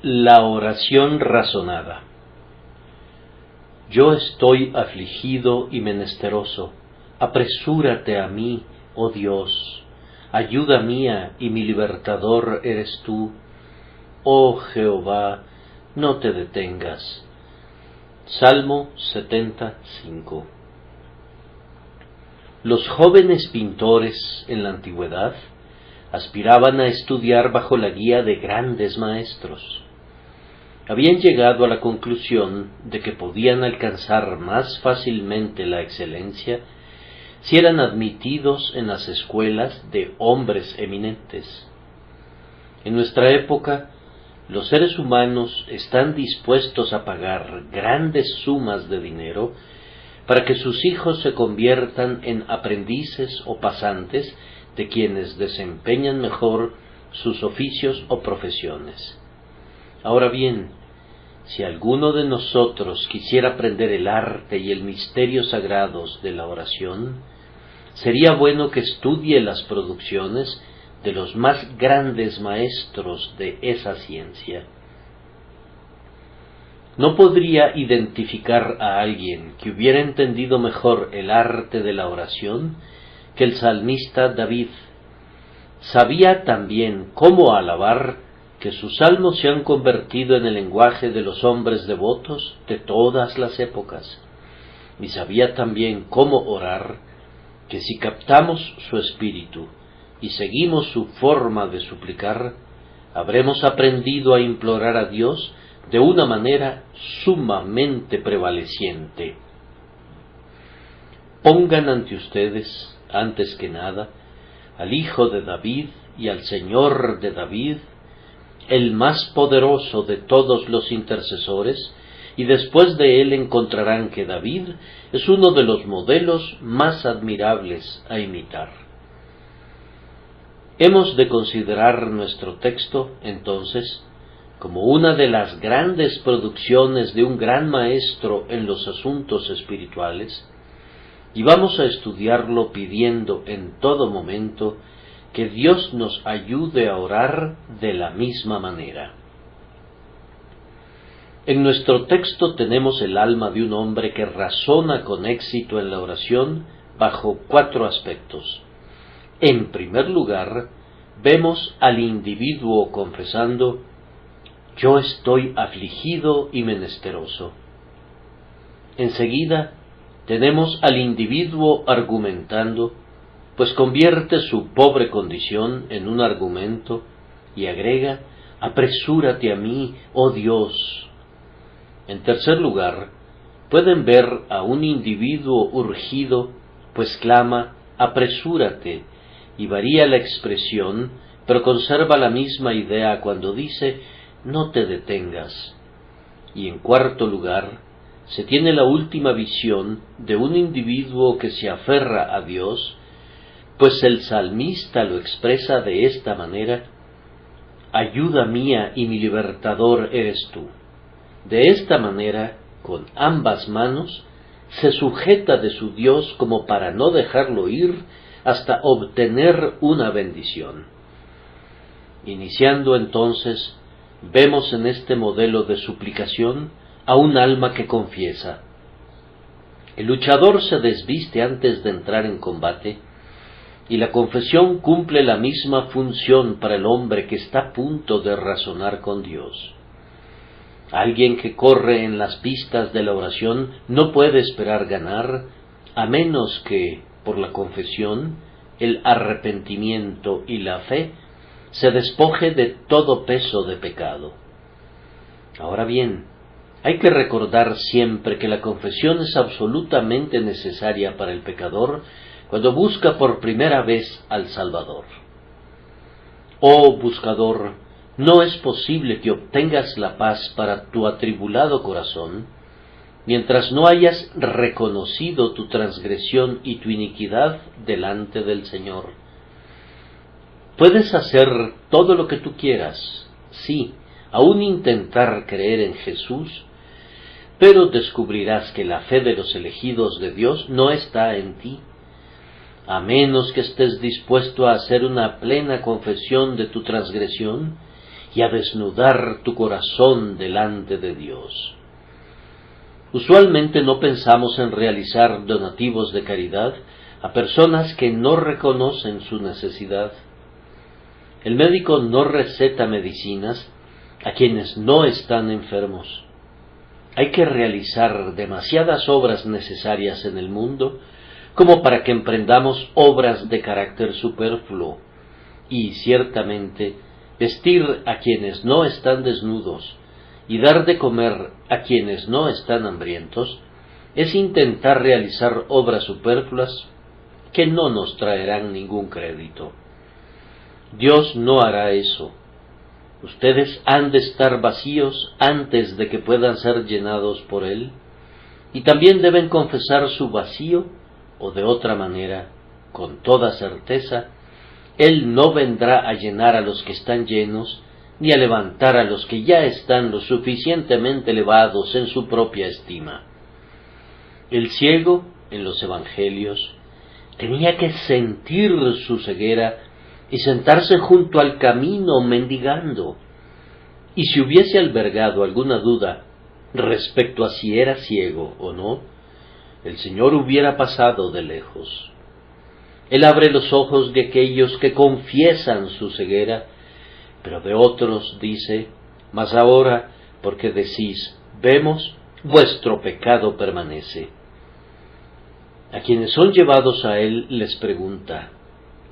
La oración razonada. Yo estoy afligido y menesteroso. Apresúrate a mí, oh Dios. Ayuda mía y mi libertador eres tú. Oh Jehová, no te detengas. Salmo 75. Los jóvenes pintores en la antigüedad aspiraban a estudiar bajo la guía de grandes maestros. Habían llegado a la conclusión de que podían alcanzar más fácilmente la excelencia si eran admitidos en las escuelas de hombres eminentes. En nuestra época, los seres humanos están dispuestos a pagar grandes sumas de dinero para que sus hijos se conviertan en aprendices o pasantes de quienes desempeñan mejor sus oficios o profesiones. Ahora bien, si alguno de nosotros quisiera aprender el arte y el misterio sagrados de la oración, sería bueno que estudie las producciones de los más grandes maestros de esa ciencia. No podría identificar a alguien que hubiera entendido mejor el arte de la oración que el salmista David. Sabía también cómo alabar, que sus salmos se han convertido en el lenguaje de los hombres devotos de todas las épocas. Y sabía también cómo orar, que si captamos su espíritu y seguimos su forma de suplicar, habremos aprendido a implorar a Dios de una manera sumamente prevaleciente. Pongan ante ustedes, antes que nada, al Hijo de David y al Señor de David, el más poderoso de todos los intercesores, y después de él encontrarán que David es uno de los modelos más admirables a imitar. Hemos de considerar nuestro texto, entonces, como una de las grandes producciones de un gran maestro en los asuntos espirituales, y vamos a estudiarlo pidiendo en todo momento que Dios nos ayude a orar de la misma manera. En nuestro texto tenemos el alma de un hombre que razona con éxito en la oración bajo 4 aspectos. En primer lugar, vemos al individuo confesando: yo estoy afligido y menesteroso. Enseguida, tenemos al individuo argumentando, pues convierte su pobre condición en un argumento y agrega: apresúrate a mí, oh Dios. En tercer lugar, pueden ver a un individuo urgido, pues clama: apresúrate, y varía la expresión, pero conserva la misma idea cuando dice: no te detengas. Y en cuarto lugar, se tiene la última visión de un individuo que se aferra a Dios, pues el salmista lo expresa de esta manera: ayuda mía y mi libertador eres tú. De esta manera, con ambas manos, se sujeta de su Dios como para no dejarlo ir hasta obtener una bendición. Iniciando entonces, vemos en este modelo de suplicación a un alma que confiesa. El luchador se desviste antes de entrar en combate, y la confesión cumple la misma función para el hombre que está a punto de razonar con Dios. Alguien que corre en las pistas de la oración no puede esperar ganar, a menos que, por la confesión, el arrepentimiento y la fe, se despoje de todo peso de pecado. Ahora bien, hay que recordar siempre que la confesión es absolutamente necesaria para el pecador cuando busca por primera vez al Salvador. Oh buscador, no es posible que obtengas la paz para tu atribulado corazón mientras no hayas reconocido tu transgresión y tu iniquidad delante del Señor. Puedes hacer todo lo que tú quieras, sí, aún intentar creer en Jesús, pero descubrirás que la fe de los elegidos de Dios no está en ti, a menos que estés dispuesto a hacer una plena confesión de tu transgresión y a desnudar tu corazón delante de Dios. Usualmente no pensamos en realizar donativos de caridad a personas que no reconocen su necesidad. El médico no receta medicinas a quienes no están enfermos. Hay que realizar demasiadas obras necesarias en el mundo como para que emprendamos obras de carácter superfluo, y ciertamente vestir a quienes no están desnudos y dar de comer a quienes no están hambrientos es intentar realizar obras superfluas que no nos traerán ningún crédito. Dios no hará eso. Ustedes han de estar vacíos antes de que puedan ser llenados por Él, y también deben confesar su vacío, o de otra manera, con toda certeza, Él no vendrá a llenar a los que están llenos, ni a levantar a los que ya están lo suficientemente elevados en su propia estima. El ciego, en los evangelios, tenía que sentir su ceguera y sentarse junto al camino mendigando, y si hubiese albergado alguna duda respecto a si era ciego o no, el Señor hubiera pasado de lejos. Él abre los ojos de aquellos que confiesan su ceguera, pero de otros dice: mas ahora, porque decís, vemos, vuestro pecado permanece. A quienes son llevados a Él les pregunta: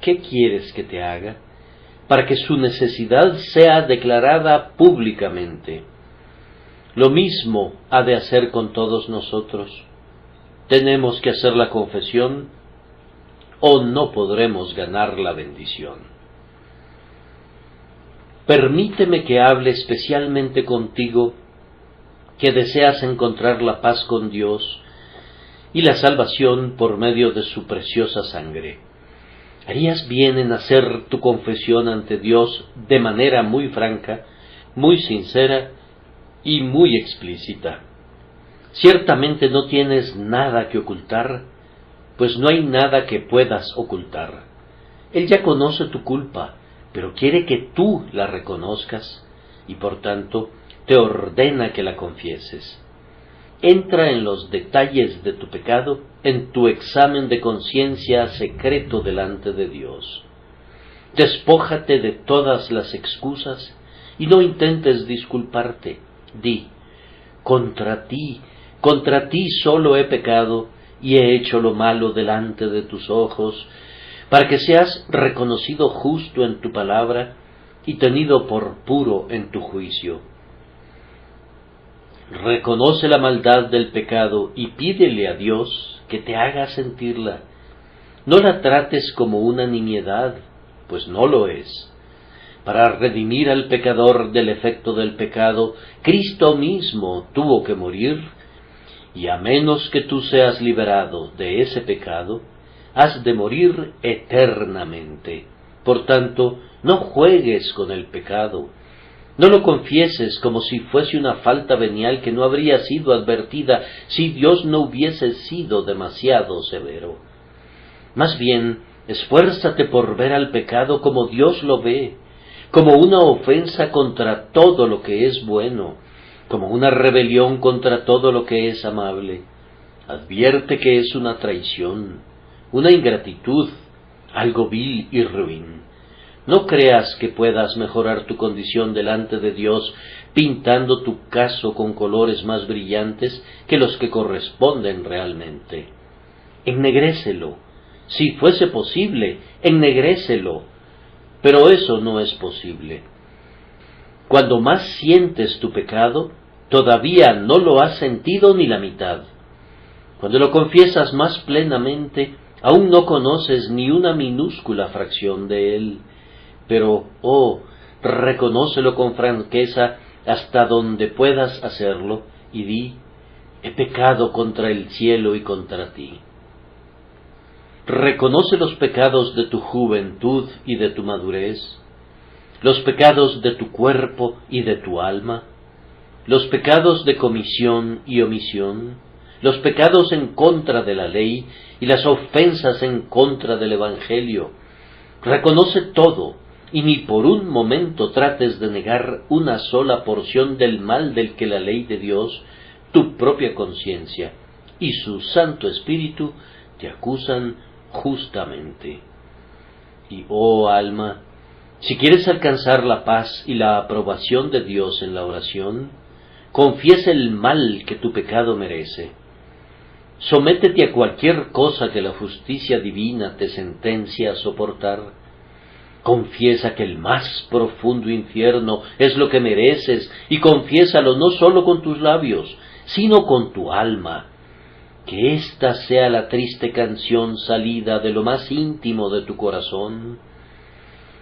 ¿qué quieres que te haga? Para que su necesidad sea declarada públicamente. Lo mismo ha de hacer con todos nosotros. Tenemos que hacer la confesión o no podremos ganar la bendición. Permíteme que hable especialmente contigo, que deseas encontrar la paz con Dios y la salvación por medio de su preciosa sangre. Harías bien en hacer tu confesión ante Dios de manera muy franca, muy sincera y muy explícita. Ciertamente no tienes nada que ocultar, pues no hay nada que puedas ocultar. Él ya conoce tu culpa, pero quiere que tú la reconozcas, y por tanto te ordena que la confieses. Entra en los detalles de tu pecado en tu examen de conciencia secreto delante de Dios. Despójate de todas las excusas y no intentes disculparte. Di: contra ti solo he pecado y he hecho lo malo delante de tus ojos, para que seas reconocido justo en tu palabra y tenido por puro en tu juicio. Reconoce la maldad del pecado y pídele a Dios que te haga sentirla. No la trates como una nimiedad, pues no lo es. Para redimir al pecador del efecto del pecado, Cristo mismo tuvo que morir, y a menos que tú seas liberado de ese pecado, has de morir eternamente. Por tanto, no juegues con el pecado. No lo confieses como si fuese una falta venial que no habría sido advertida si Dios no hubiese sido demasiado severo. Más bien, esfuérzate por ver al pecado como Dios lo ve, como una ofensa contra todo lo que es bueno, como una rebelión contra todo lo que es amable. Advierte que es una traición, una ingratitud, algo vil y ruin. No creas que puedas mejorar tu condición delante de Dios pintando tu caso con colores más brillantes que los que corresponden realmente. Ennegrécelo. Si fuese posible, ennegrécelo. Pero eso no es posible. Cuando más sientes tu pecado, todavía no lo has sentido ni la mitad. Cuando lo confiesas más plenamente, aún no conoces ni una minúscula fracción de él. Pero, reconócelo con franqueza hasta donde puedas hacerlo, y di: he pecado contra el cielo y contra ti. Reconoce los pecados de tu juventud y de tu madurez, los pecados de tu cuerpo y de tu alma. los pecados de comisión y omisión, los pecados en contra de la ley y las ofensas en contra del Evangelio. Reconoce todo, y ni por un momento trates de negar una sola porción del mal del que la ley de Dios, tu propia conciencia y su Santo Espíritu te acusan justamente. Y, oh alma, si quieres alcanzar la paz y la aprobación de Dios en la oración, confiesa el mal que tu pecado merece. Sométete a cualquier cosa que la justicia divina te sentencia a soportar. Confiesa que el más profundo infierno es lo que mereces, y confiésalo no solo con tus labios, sino con tu alma. Que ésta sea la triste canción salida de lo más íntimo de tu corazón.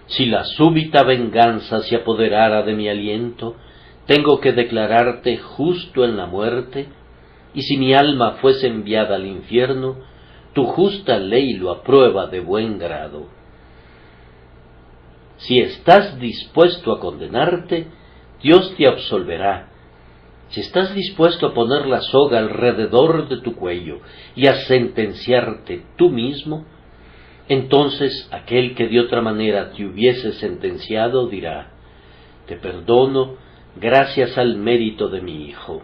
Si la súbita venganza se apoderara de mi aliento, tengo que declararte justo en la muerte, y si mi alma fuese enviada al infierno, tu justa ley lo aprueba de buen grado. Si estás dispuesto a condenarte, Dios te absolverá. Si estás dispuesto a poner la soga alrededor de tu cuello y a sentenciarte tú mismo, entonces aquel que de otra manera te hubiese sentenciado dirá: te perdono gracias al mérito de mi Hijo.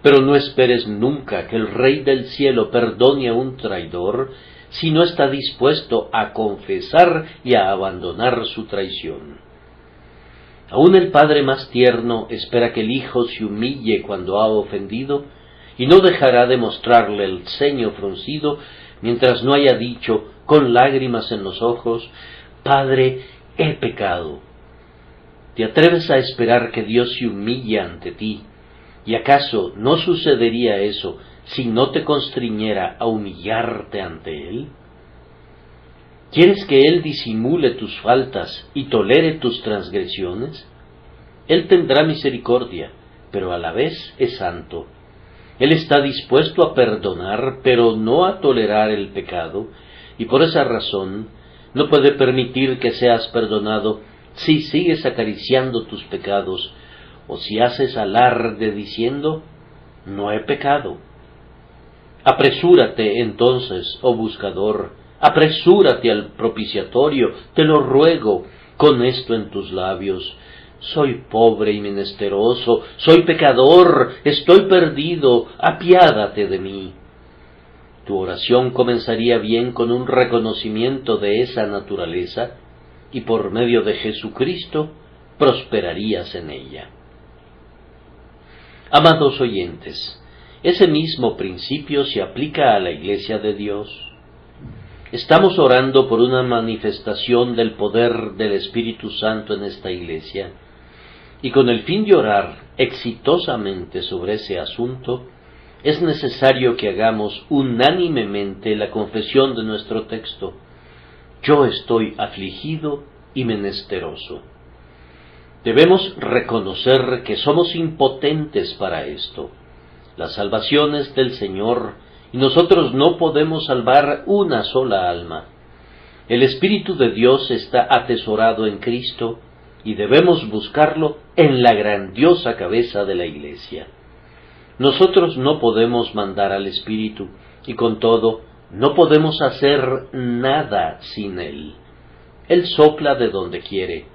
Pero no esperes nunca que el Rey del cielo perdone a un traidor si no está dispuesto a confesar y a abandonar su traición. Aún el padre más tierno espera que el hijo se humille cuando ha ofendido, y no dejará de mostrarle el ceño fruncido mientras no haya dicho, con lágrimas en los ojos: Padre, he pecado. ¿Te atreves a esperar que Dios se humille ante ti? ¿Y acaso no sucedería eso si no te constriñera a humillarte ante Él? ¿Quieres que Él disimule tus faltas y tolere tus transgresiones? Él tendrá misericordia, pero a la vez es santo. Él está dispuesto a perdonar, pero no a tolerar el pecado, y por esa razón no puede permitir que seas perdonado si sigues acariciando tus pecados, o si haces alarde diciendo: no he pecado. Apresúrate entonces, oh buscador, apresúrate al propiciatorio, te lo ruego, con esto en tus labios: soy pobre y menesteroso, soy pecador, estoy perdido, apiádate de mí. Tu oración comenzaría bien con un reconocimiento de esa naturaleza, y por medio de Jesucristo prosperarías en ella. Amados oyentes, ese mismo principio se aplica a la Iglesia de Dios. Estamos orando por una manifestación del poder del Espíritu Santo en esta Iglesia, y con el fin de orar exitosamente sobre ese asunto, es necesario que hagamos unánimemente la confesión de nuestro texto: yo estoy afligido y menesteroso. Debemos reconocer que somos impotentes para esto. La salvación es del Señor, y nosotros no podemos salvar una sola alma. El Espíritu de Dios está atesorado en Cristo, y debemos buscarlo en la grandiosa cabeza de la Iglesia. Nosotros no podemos mandar al Espíritu, y con todo, no podemos hacer nada sin Él. Él sopla de donde quiere.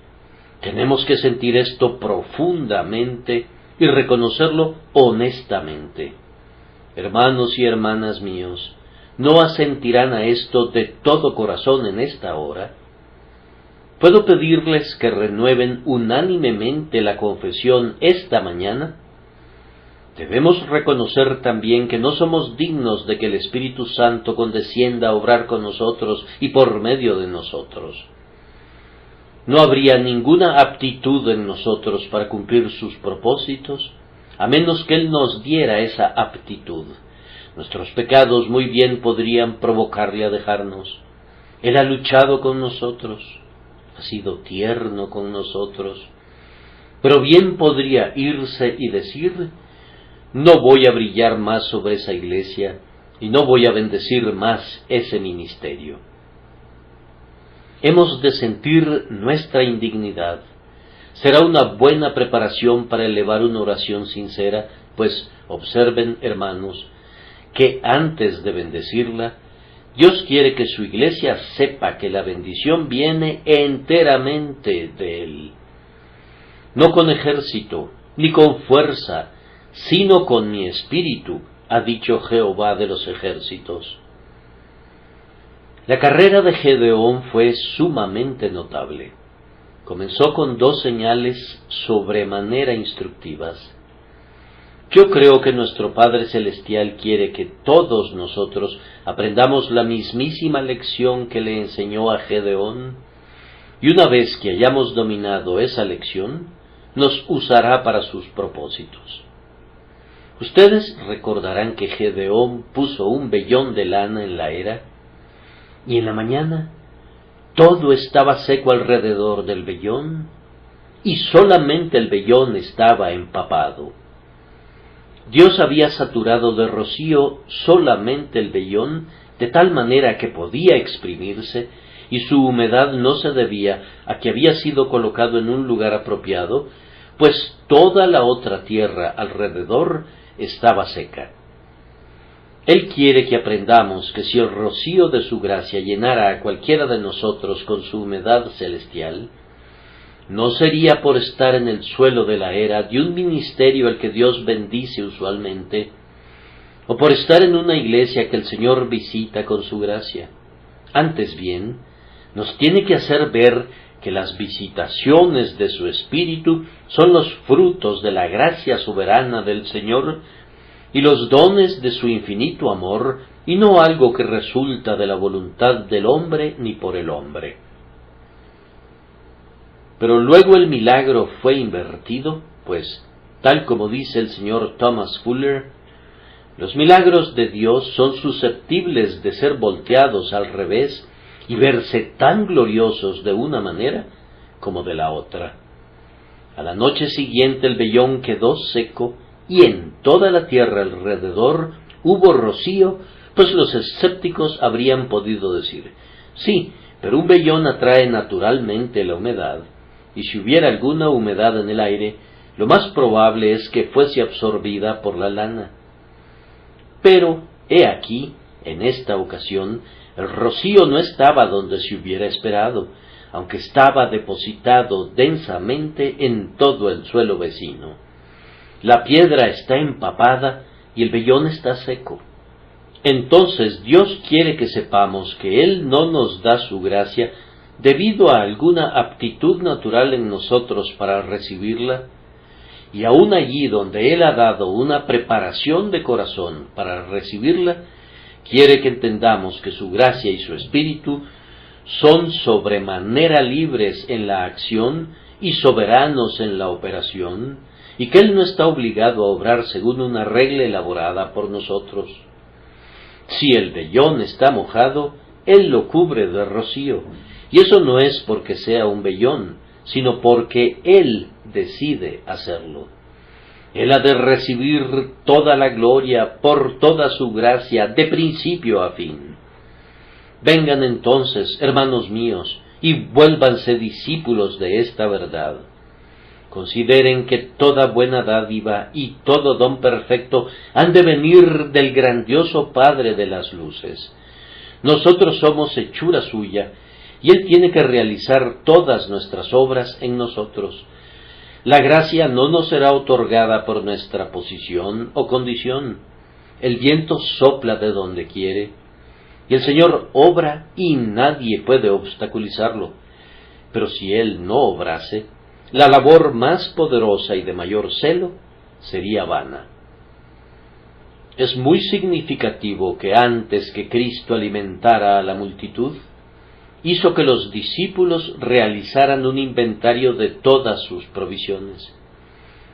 Tenemos que sentir esto profundamente y reconocerlo honestamente. Hermanos y hermanas míos, ¿no asentirán a esto de todo corazón en esta hora? ¿Puedo pedirles que renueven unánimemente la confesión esta mañana? Debemos reconocer también que no somos dignos de que el Espíritu Santo condescienda a obrar con nosotros y por medio de nosotros. No habría ninguna aptitud en nosotros para cumplir sus propósitos, a menos que Él nos diera esa aptitud. Nuestros pecados muy bien podrían provocarle a dejarnos. Él ha luchado con nosotros, ha sido tierno con nosotros, pero bien podría irse y decir: no voy a brillar más sobre esa iglesia y no voy a bendecir más ese ministerio. Hemos de sentir nuestra indignidad, Será una buena preparación para elevar una oración sincera, pues observen, hermanos, que antes de bendecirla, Dios quiere que su iglesia sepa que la bendición viene enteramente de Él. No con ejército, ni con fuerza, sino con mi espíritu, ha dicho Jehová de los ejércitos. La carrera de Gedeón fue sumamente notable. Comenzó con 2 señales sobremanera instructivas. Yo creo que nuestro Padre Celestial quiere que todos nosotros aprendamos la mismísima lección que le enseñó a Gedeón, y una vez que hayamos dominado esa lección, nos usará para sus propósitos. Ustedes recordarán que Gedeón puso un vellón de lana en la era, y en la mañana todo estaba seco alrededor del vellón, y solamente el vellón estaba empapado. Dios había saturado de rocío solamente el vellón, de tal manera que podía exprimirse, y su humedad no se debía a que había sido colocado en un lugar apropiado, pues toda la otra tierra alrededor estaba seca. Él quiere que aprendamos que si el rocío de su gracia llenara a cualquiera de nosotros con su humedad celestial, no sería por estar en el suelo de la era de un ministerio al que Dios bendice usualmente, o por estar en una iglesia que el Señor visita con su gracia. Antes bien, nos tiene que hacer ver que las visitaciones de su Espíritu son los frutos de la gracia soberana del Señor y los dones de su infinito amor, y no algo que resulta de la voluntad del hombre ni por el hombre. Pero luego el milagro fue invertido, pues, tal como dice el señor Thomas Fuller, los milagros de Dios son susceptibles de ser volteados al revés y verse tan gloriosos de una manera como de la otra. A la noche siguiente el vellón quedó seco, y en toda la tierra alrededor hubo rocío, pues los escépticos habrían podido decir, sí, pero un vellón atrae naturalmente la humedad, y si hubiera alguna humedad en el aire, lo más probable es que fuese absorbida por la lana. Pero, he aquí, en esta ocasión, el rocío no estaba donde se hubiera esperado, aunque estaba depositado densamente en todo el suelo vecino. La piedra está empapada y el vellón está seco. Entonces Dios quiere que sepamos que Él no nos da su gracia debido a alguna aptitud natural en nosotros para recibirla, y aun allí donde Él ha dado una preparación de corazón para recibirla, quiere que entendamos que su gracia y su espíritu son sobremanera libres en la acción y soberanos en la operación, y que Él no está obligado a obrar según una regla elaborada por nosotros. Si el vellón está mojado, Él lo cubre de rocío, y eso no es porque sea un vellón, sino porque Él decide hacerlo. Él ha de recibir toda la gloria por toda su gracia, de principio a fin. Vengan entonces, hermanos míos, y vuélvanse discípulos de esta verdad. Consideren que toda buena dádiva y todo don perfecto han de venir del grandioso Padre de las luces. Nosotros somos hechura suya, y Él tiene que realizar todas nuestras obras en nosotros. La gracia no nos será otorgada por nuestra posición o condición. El viento sopla de donde quiere, y el Señor obra y nadie puede obstaculizarlo. Pero si Él no obrase, la labor más poderosa y de mayor celo sería vana. Es muy significativo que antes que Cristo alimentara a la multitud, hizo que los discípulos realizaran un inventario de todas sus provisiones.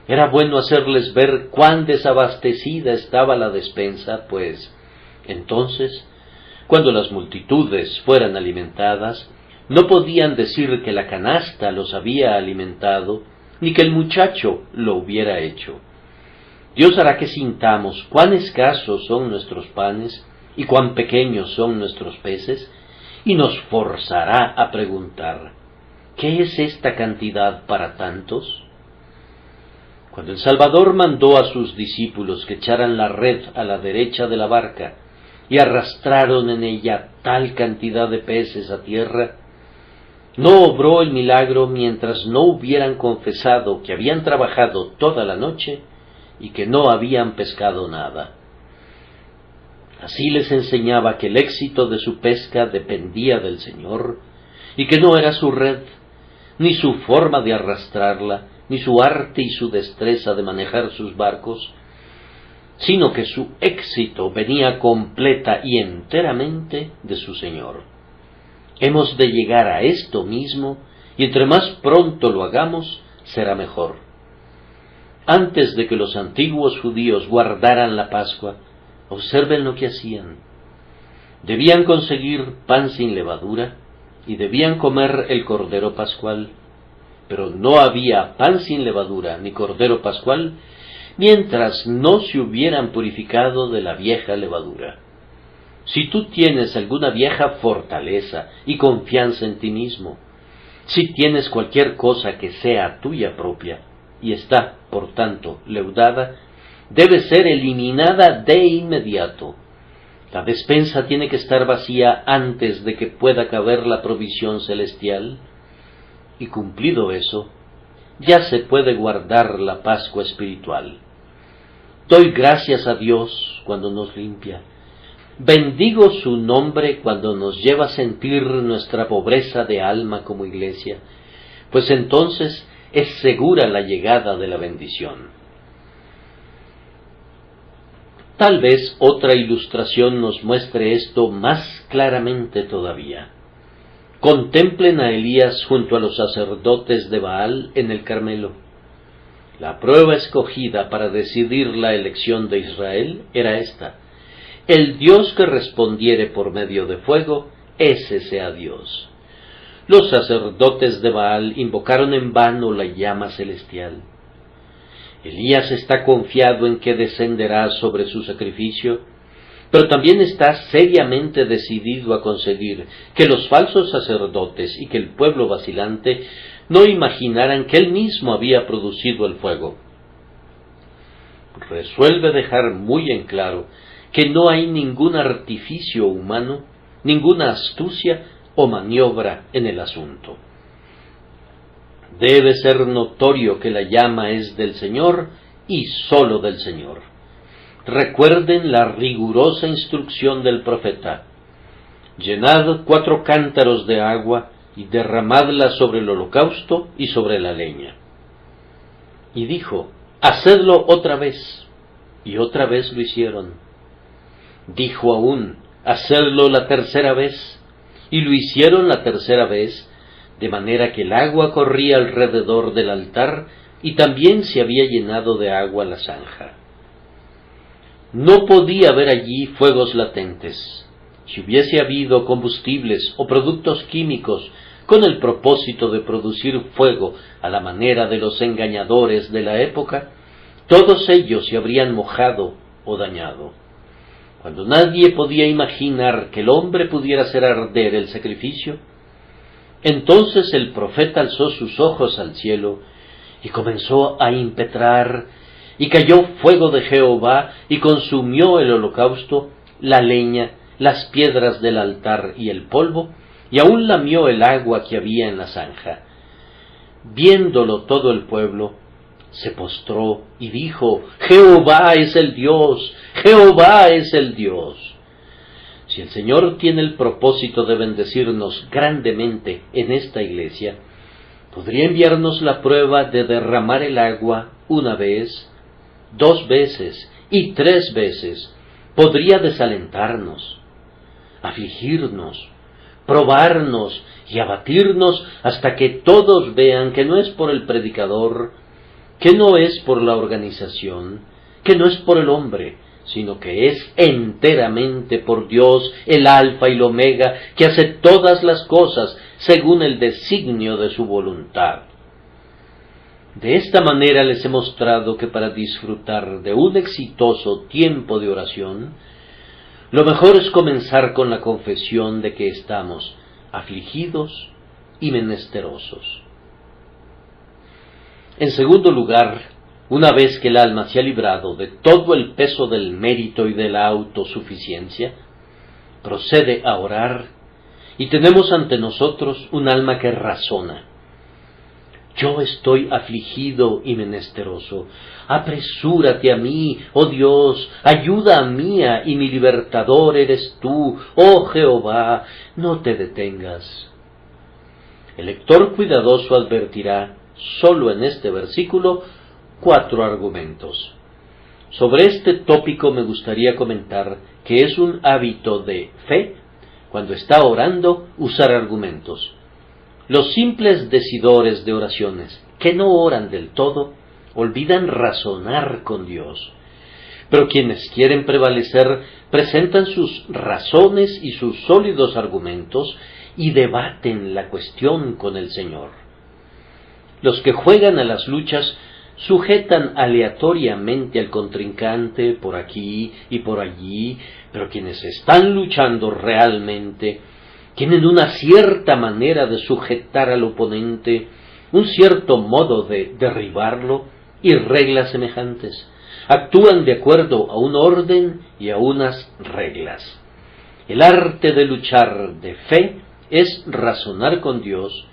Era bueno hacerles ver cuán desabastecida estaba la despensa, pues entonces, cuando las multitudes fueran alimentadas, no podían decir que la canasta los había alimentado, ni que el muchacho lo hubiera hecho. Dios hará que sintamos cuán escasos son nuestros panes y cuán pequeños son nuestros peces, y nos forzará a preguntar, ¿qué es esta cantidad para tantos? Cuando el Salvador mandó a sus discípulos que echaran la red a la derecha de la barca y arrastraron en ella tal cantidad de peces a tierra, no obró el milagro mientras no hubieran confesado que habían trabajado toda la noche y que no habían pescado nada. Así les enseñaba que el éxito de su pesca dependía del Señor, y que no era su red, ni su forma de arrastrarla, ni su arte y su destreza de manejar sus barcos, sino que su éxito venía completa y enteramente de su Señor. Hemos de llegar a esto mismo, y entre más pronto lo hagamos, será mejor. Antes de que los antiguos judíos guardaran la Pascua, observen lo que hacían. Debían conseguir pan sin levadura y debían comer el cordero pascual, pero no había pan sin levadura ni cordero pascual mientras no se hubieran purificado de la vieja levadura. Si tú tienes alguna vieja fortaleza y confianza en ti mismo, si tienes cualquier cosa que sea tuya propia y está, por tanto, leudada, debe ser eliminada de inmediato. La despensa tiene que estar vacía antes de que pueda caber la provisión celestial, y cumplido eso, ya se puede guardar la Pascua espiritual. Doy gracias a Dios cuando nos limpia. Bendigo su nombre cuando nos lleva a sentir nuestra pobreza de alma como iglesia, pues entonces es segura la llegada de la bendición. Tal vez otra ilustración nos muestre esto más claramente todavía. Contemplen a Elías junto a los sacerdotes de Baal en el Carmelo. La prueba escogida para decidir la elección de Israel era esta: el Dios que respondiere por medio de fuego, ese sea Dios. Los sacerdotes de Baal invocaron en vano la llama celestial. Elías está confiado en que descenderá sobre su sacrificio, pero también está seriamente decidido a conseguir que los falsos sacerdotes y que el pueblo vacilante no imaginaran que él mismo había producido el fuego. Resuelve dejar muy en claro que no hay ningún artificio humano, ninguna astucia o maniobra en el asunto. Debe ser notorio que la llama es del Señor y sólo del Señor. Recuerden la rigurosa instrucción del profeta: llenad 4 cántaros de agua y derramadla sobre el holocausto y sobre la leña. Y dijo: hacedlo otra vez. Y otra vez lo hicieron. Dijo aún: hacedlo la tercera vez. Y lo hicieron la tercera vez, de manera que el agua corría alrededor del altar y también se había llenado de agua la zanja. No podía haber allí fuegos latentes. Si hubiese habido combustibles o productos químicos con el propósito de producir fuego a la manera de los engañadores de la época, todos ellos se habrían mojado o dañado. Cuando nadie podía imaginar que el hombre pudiera hacer arder el sacrificio, entonces el profeta alzó sus ojos al cielo y comenzó a impetrar, y cayó fuego de Jehová y consumió el holocausto, la leña, las piedras del altar y el polvo, y aún lamió el agua que había en la zanja. Viéndolo todo el pueblo, se postró y dijo: Jehová es el Dios, Jehová es el Dios. Si el Señor tiene el propósito de bendecirnos grandemente en esta iglesia, podría enviarnos la prueba de derramar el agua 1 vez, 2 veces y 3 veces. Podría desalentarnos, afligirnos, probarnos y abatirnos hasta que todos vean que no es por el predicador, que no es por la organización, que no es por el hombre, sino que es enteramente por Dios, el Alfa y el Omega, que hace todas las cosas según el designio de su voluntad. De esta manera les he mostrado que para disfrutar de un exitoso tiempo de oración, lo mejor es comenzar con la confesión de que estamos afligidos, y menesterosos. En segundo lugar, una vez que el alma se ha librado de todo el peso del mérito y de la autosuficiencia, procede a orar y tenemos ante nosotros un alma que razona. Yo estoy afligido y menesteroso. Apresúrate a mí, oh Dios, ayuda mía y mi libertador eres tú, oh Jehová, no te detengas. El lector cuidadoso advertirá, solo en este versículo, 4 argumentos. Sobre este tópico me gustaría comentar que es un hábito de fe, cuando está orando, usar argumentos. Los simples decidores de oraciones, que no oran del todo, olvidan razonar con Dios. Pero quienes quieren prevalecer presentan sus razones y sus sólidos argumentos y debaten la cuestión con el Señor. Los que juegan a las luchas sujetan aleatoriamente al contrincante por aquí y por allí, pero quienes están luchando realmente tienen una cierta manera de sujetar al oponente, un cierto modo de derribarlo y reglas semejantes. Actúan de acuerdo a un orden y a unas reglas. El arte de luchar de fe es razonar con Dios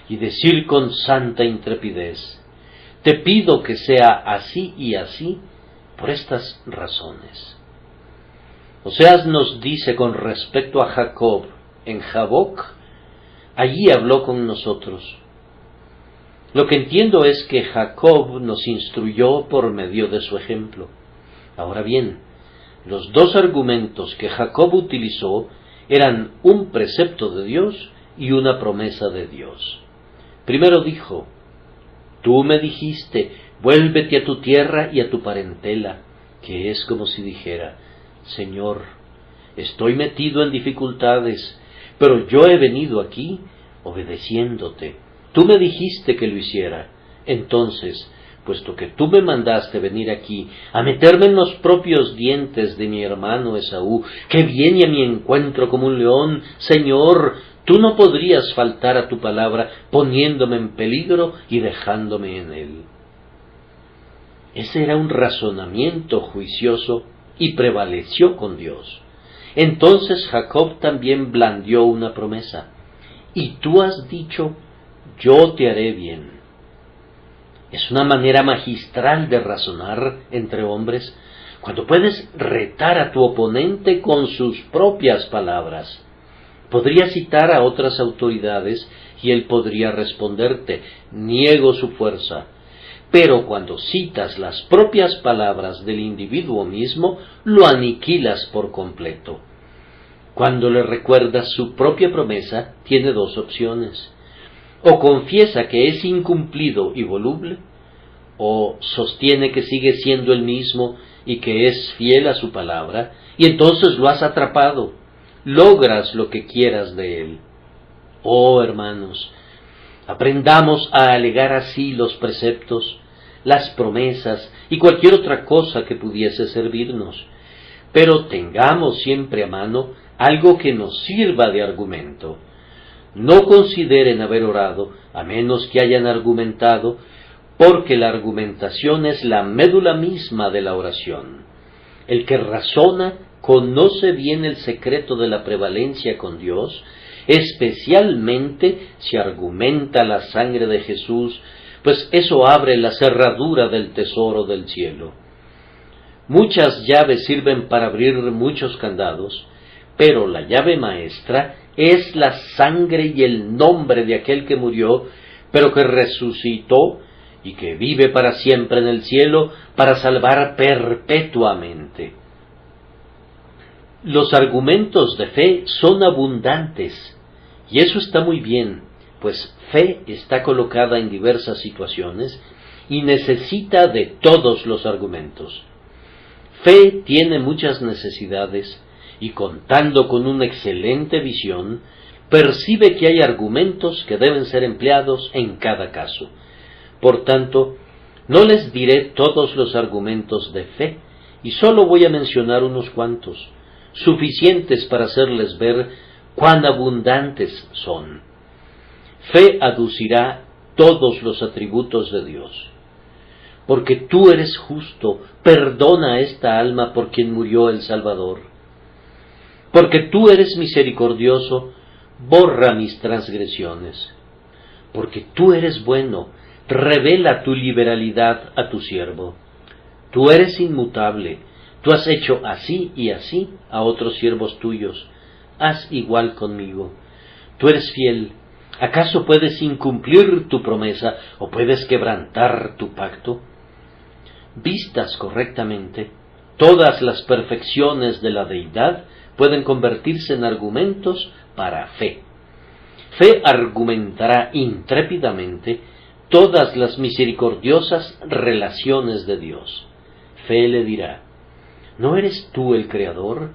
y decir con santa intrepidez: te pido que sea así y así por estas razones. Oseas nos dice con respecto a Jacob en Jaboc, allí habló con nosotros. Lo que entiendo es que Jacob nos instruyó por medio de su ejemplo. Ahora bien, los 2 argumentos que Jacob utilizó eran un precepto de Dios y una promesa de Dios. Primero dijo: tú me dijiste, vuélvete a tu tierra y a tu parentela, que es como si dijera: Señor, estoy metido en dificultades, pero yo he venido aquí obedeciéndote. Tú me dijiste que lo hiciera. Entonces, puesto que tú me mandaste venir aquí a meterme en los propios dientes de mi hermano Esaú, que viene a mi encuentro como un león, Señor, tú no podrías faltar a tu palabra poniéndome en peligro y dejándome en él. Ese era un razonamiento juicioso y prevaleció con Dios. Entonces Jacob también blandió una promesa: y tú has dicho, yo te haré bien. Es una manera magistral de razonar entre hombres, cuando puedes retar a tu oponente con sus propias palabras. Podría citar a otras autoridades y él podría responderte: niego su fuerza. Pero cuando citas las propias palabras del individuo mismo, lo aniquilas por completo. Cuando le recuerdas su propia promesa, tiene 2 opciones. O confiesa que es incumplido y voluble, o sostiene que sigue siendo el mismo y que es fiel a su palabra, y entonces lo has atrapado. Logras lo que quieras de él. Oh, hermanos, aprendamos a alegar así los preceptos, las promesas y cualquier otra cosa que pudiese servirnos, pero tengamos siempre a mano algo que nos sirva de argumento. No consideren haber orado a menos que hayan argumentado, porque la argumentación es la médula misma de la oración. El que razona conoce bien el secreto de la prevalencia con Dios, especialmente si argumenta la sangre de Jesús, pues eso abre la cerradura del tesoro del cielo. Muchas llaves sirven para abrir muchos candados, pero la llave maestra es la sangre y el nombre de aquel que murió, pero que resucitó y que vive para siempre en el cielo para salvar perpetuamente. Los argumentos de fe son abundantes, y eso está muy bien, pues fe está colocada en diversas situaciones y necesita de todos los argumentos. Fe tiene muchas necesidades y, contando con una excelente visión, percibe que hay argumentos que deben ser empleados en cada caso. Por tanto, no les diré todos los argumentos de fe, y solo voy a mencionar unos cuantos, suficientes para hacerles ver cuán abundantes son. Fe aducirá todos los atributos de Dios. Porque tú eres justo, perdona a esta alma por quien murió el Salvador. Porque tú eres misericordioso, borra mis transgresiones. Porque tú eres bueno, revela tu liberalidad a tu siervo. Tú eres inmutable, tú has hecho así y así a otros siervos tuyos, haz igual conmigo. Tú eres fiel, ¿acaso puedes incumplir tu promesa o puedes quebrantar tu pacto? Vistas correctamente, todas las perfecciones de la deidad pueden convertirse en argumentos para fe. Fe argumentará intrépidamente todas las misericordiosas relaciones de Dios. Fe le dirá: ¿no eres tú el Creador?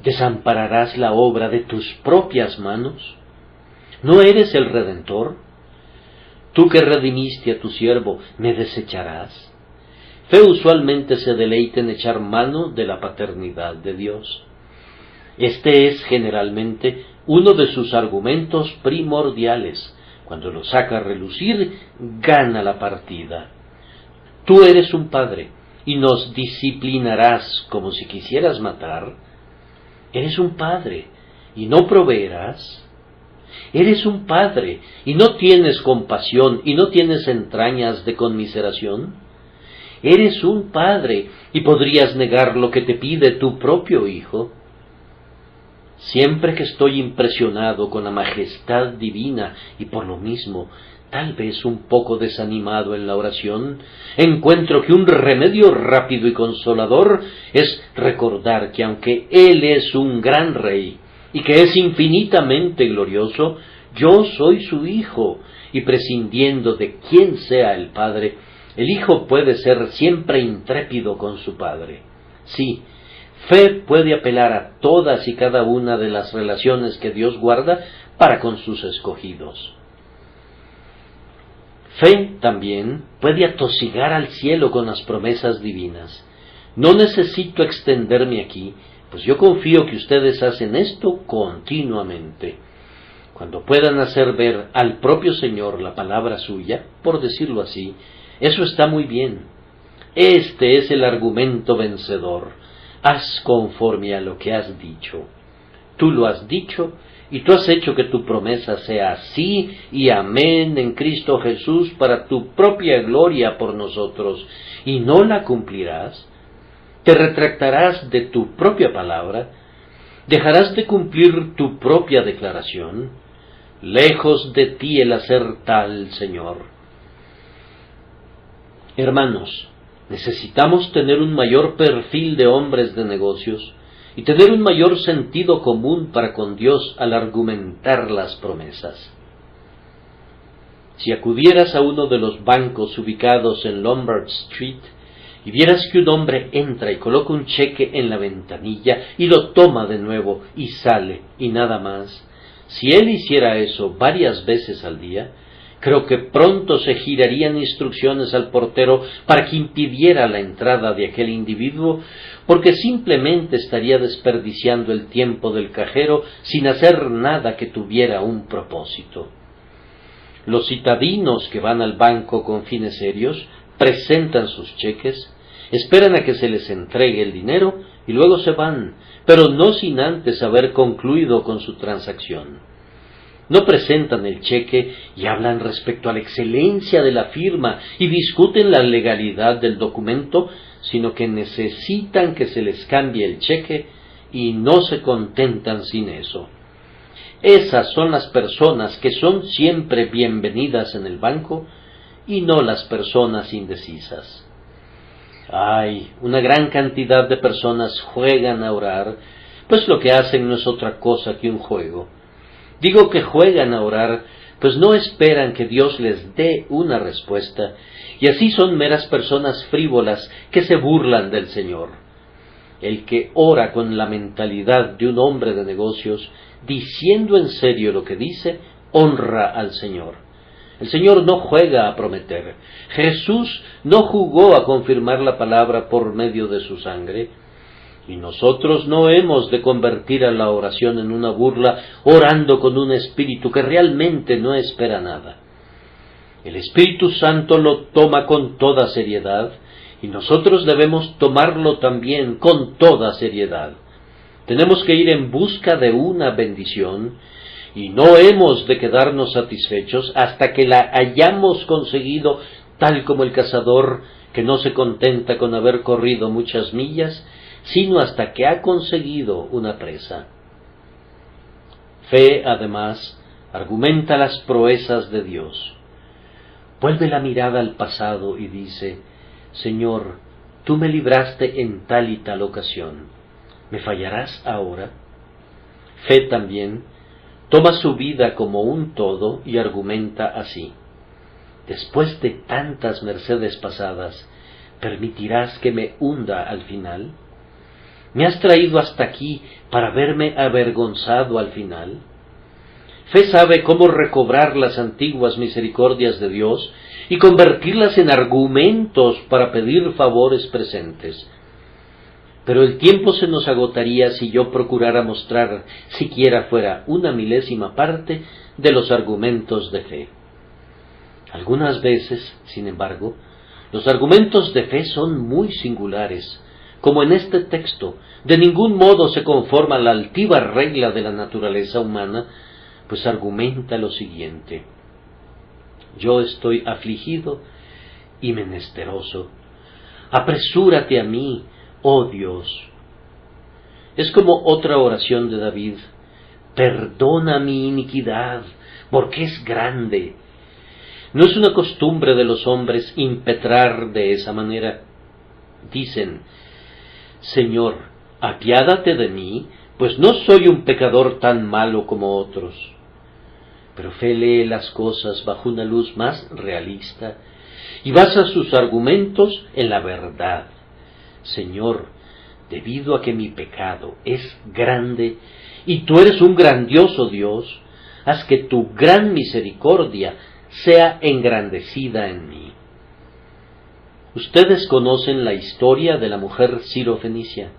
¿Desampararás la obra de tus propias manos? ¿No eres el Redentor? Tú que redimiste a tu siervo, ¿me desecharás? Fe usualmente se deleita en echar mano de la paternidad de Dios. Este es generalmente uno de sus argumentos primordiales. Cuando lo saca a relucir, gana la partida. Tú eres un padre, y nos disciplinarás como si quisieras matar. Eres un padre, y no proveerás. Eres un padre, y no tienes compasión, y no tienes entrañas de conmiseración. Eres un padre, y podrías negar lo que te pide tu propio hijo. Siempre que estoy impresionado con la majestad divina, y por lo mismo, tal vez un poco desanimado en la oración, encuentro que un remedio rápido y consolador es recordar que aunque Él es un gran Rey, y que es infinitamente glorioso, yo soy su hijo, y prescindiendo de quien sea el Padre, el Hijo puede ser siempre intrépido con su Padre. Sí, fe puede apelar a todas y cada una de las relaciones que Dios guarda para con sus escogidos. Fe también puede atosigar al cielo con las promesas divinas. No necesito extenderme aquí, pues yo confío que ustedes hacen esto continuamente. Cuando puedan hacer ver al propio Señor la palabra suya, por decirlo así, eso está muy bien. Este es el argumento vencedor. Haz conforme a lo que has dicho. Tú lo has dicho, y tú has hecho que tu promesa sea sí y amén en Cristo Jesús para tu propia gloria por nosotros, y no la cumplirás. Te retractarás de tu propia palabra, dejarás de cumplir tu propia declaración. Lejos de ti el hacer tal, Señor. Hermanos, necesitamos tener un mayor perfil de hombres de negocios y tener un mayor sentido común para con Dios al argumentar las promesas. Si acudieras a uno de los bancos ubicados en Lombard Street y vieras que un hombre entra y coloca un cheque en la ventanilla y lo toma de nuevo y sale y nada más, si él hiciera eso varias veces al día, creo que pronto se girarían instrucciones al portero para que impidiera la entrada de aquel individuo, porque simplemente estaría desperdiciando el tiempo del cajero sin hacer nada que tuviera un propósito. Los citadinos que van al banco con fines serios presentan sus cheques, esperan a que se les entregue el dinero y luego se van, pero no sin antes haber concluido con su transacción. No presentan el cheque y hablan respecto a la excelencia de la firma y discuten la legalidad del documento, sino que necesitan que se les cambie el cheque y no se contentan sin eso. Esas son las personas que son siempre bienvenidas en el banco y no las personas indecisas. Ay, una gran cantidad de personas juegan a orar, pues lo que hacen no es otra cosa que un juego. Digo que juegan a orar, pues no esperan que Dios les dé una respuesta, y así son meras personas frívolas que se burlan del Señor. El que ora con la mentalidad de un hombre de negocios, diciendo en serio lo que dice, honra al Señor. El Señor no juega a prometer. Jesús no jugó a confirmar la palabra por medio de su sangre. Y nosotros no hemos de convertir a la oración en una burla, orando con un espíritu que realmente no espera nada. El Espíritu Santo lo toma con toda seriedad, y nosotros debemos tomarlo también con toda seriedad. Tenemos que ir en busca de una bendición, y no hemos de quedarnos satisfechos hasta que la hayamos conseguido, tal como el cazador que no se contenta con haber corrido muchas millas, sino hasta que ha conseguido una presa. Fe, además, argumenta las proezas de Dios. Vuelve la mirada al pasado y dice: Señor, tú me libraste en tal y tal ocasión. ¿Me fallarás ahora? Fe también toma su vida como un todo y argumenta así: después de tantas mercedes pasadas, ¿permitirás que me hunda al final? ¿Me has traído hasta aquí para verme avergonzado al final? Fe sabe cómo recobrar las antiguas misericordias de Dios y convertirlas en argumentos para pedir favores presentes. Pero el tiempo se nos agotaría si yo procurara mostrar siquiera fuera una milésima parte de los argumentos de fe. Algunas veces, sin embargo, los argumentos de fe son muy singulares, como en este texto. De ningún modo se conforma a la altiva regla de la naturaleza humana, pues argumenta lo siguiente: yo estoy afligido y menesteroso. Apresúrate a mí, oh Dios. Es como otra oración de David: perdona mi iniquidad, porque es grande. No es una costumbre de los hombres impetrar de esa manera. Dicen: Señor, apiádate de mí, pues no soy un pecador tan malo como otros. Pero fe lee las cosas bajo una luz más realista y basa sus argumentos en la verdad. Señor, debido a que mi pecado es grande y tú eres un grandioso Dios, haz que tu gran misericordia sea engrandecida en mí. Ustedes conocen la historia de la mujer sirofenicia.